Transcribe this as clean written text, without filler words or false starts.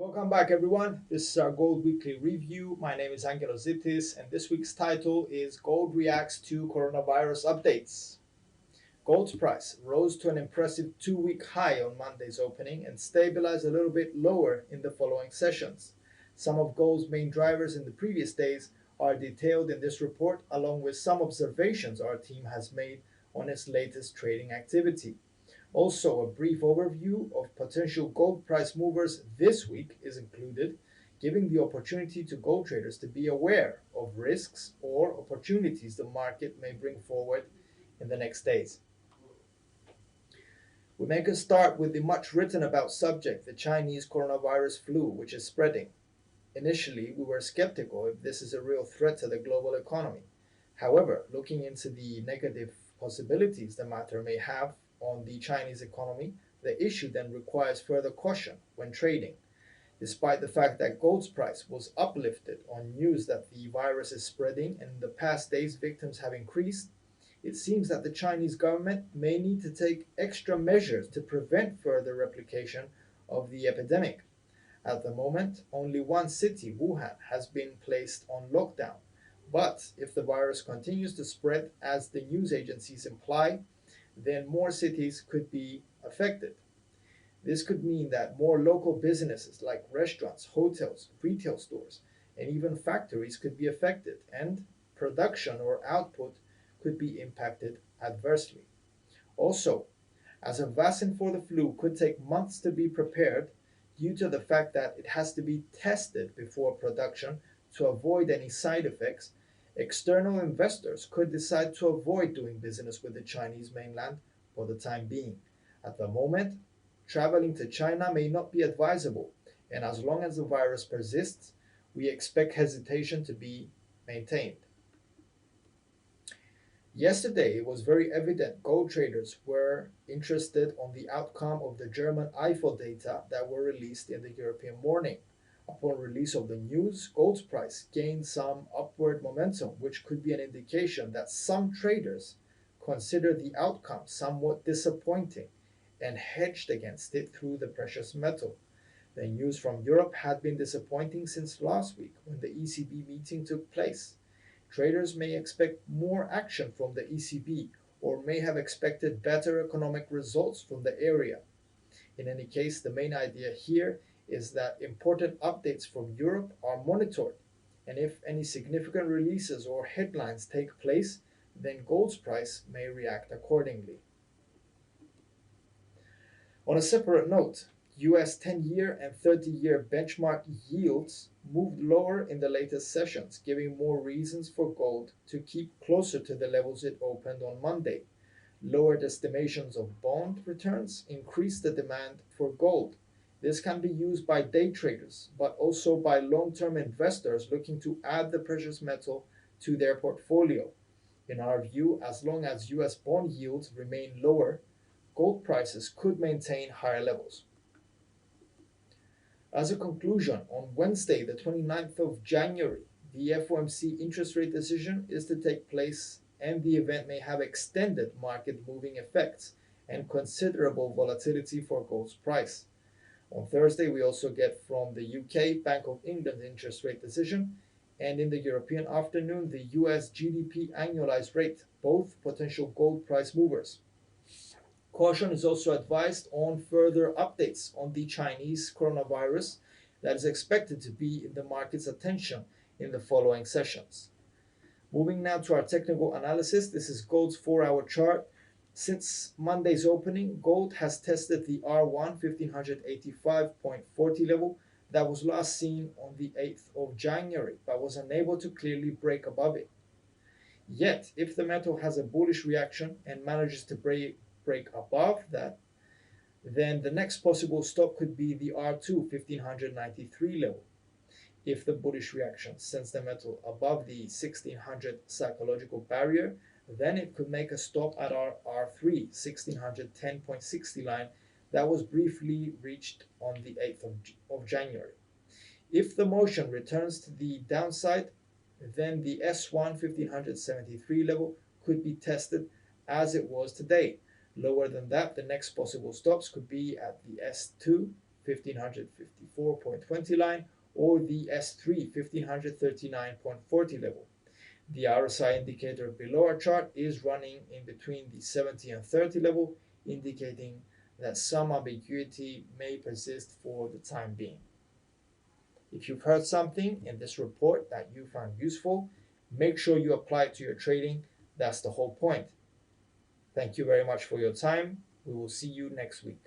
Welcome back, everyone. This is our Gold Weekly Review. My name is Angelo Zitis, and this week's title is Gold Reacts to Coronavirus Updates. Gold's price rose to an impressive 2-week high on Monday's opening and stabilized a little bit lower in the following sessions. Some of gold's main drivers in the previous days are detailed in this report, along with some observations our team has made on its latest trading activity. Also, a brief overview of potential gold price movers this week is included, giving the opportunity to gold traders to be aware of risks or opportunities the market may bring forward in the next days. We make a start with the much written about subject, the Chinese coronavirus flu, which is spreading. Initially, we were skeptical if this is a real threat to the global economy. However, looking into the negative possibilities the matter may have on the Chinese economy, the issue then requires further caution when trading. Despite the fact that gold's price was uplifted on news that the virus is spreading and in the past days victims have increased, it seems that the Chinese government may need to take extra measures to prevent further replication of the epidemic. At the moment, only one city, Wuhan, has been placed on lockdown. But if the virus continues to spread, as the news agencies imply, then more cities could be affected. This could mean that more local businesses like restaurants, hotels, retail stores, and even factories could be affected, and production or output could be impacted adversely. Also, as a vaccine for the flu could take months to be prepared due to the fact that it has to be tested before production to avoid any side effects, external investors could decide to avoid doing business with the Chinese mainland for the time being. At the moment, traveling to China may not be advisable, and as long as the virus persists, we expect hesitation to be maintained. Yesterday, it was very evident gold traders were interested on the outcome of the German IFO data that were released in the European morning. Upon release of the news, gold's price gained some upward momentum, which could be an indication that some traders consider the outcome somewhat disappointing and hedged against it through the precious metal. The news from Europe had been disappointing since last week when the ECB meeting took place. Traders may expect more action from the ECB or may have expected better economic results from the area. In any case, the main idea here is that important updates from Europe are monitored, and if any significant releases or headlines take place, then gold's price may react accordingly. On a separate note, US 10-year and 30-year benchmark yields moved lower in the latest sessions, giving more reasons for gold to keep closer to the levels it opened on Monday. Lowered estimations of bond returns increased the demand for gold. This can be used by day traders, but also by long-term investors looking to add the precious metal to their portfolio. In our view, as long as US bond yields remain lower, gold prices could maintain higher levels. As a conclusion, on Wednesday, the 29th of January, the FOMC interest rate decision is to take place, and the event may have extended market moving effects and considerable volatility for gold's price. On Thursday, we also get from the UK Bank of England interest rate decision, and in the European afternoon, the US GDP annualized rate, both potential gold price movers. Caution is also advised on further updates on the Chinese coronavirus that is expected to be in the market's attention in the following sessions. Moving now to our technical analysis, this is gold's 4-hour chart. Since Monday's opening, gold has tested the R1 1585.40 level that was last seen on the 8th of January, but was unable to clearly break above it. Yet, if the metal has a bullish reaction and manages to break above that, then the next possible stop could be the R2 1593 level. If the bullish reaction sends the metal above the 1600 psychological barrier, then it could make a stop at our R3 1610.60 line that was briefly reached on the 8th of January. If the motion returns to the downside, then the S1 1573 level could be tested as it was today. Lower than that, the next possible stops could be at the S2 1554.20 line or the S3 1539.40 level. The RSI indicator below our chart is running in between the 70 and 30 level, indicating that some ambiguity may persist for the time being. If you've heard something in this report that you found useful, make sure you apply it to your trading. That's the whole point. Thank you very much for your time. We will see you next week.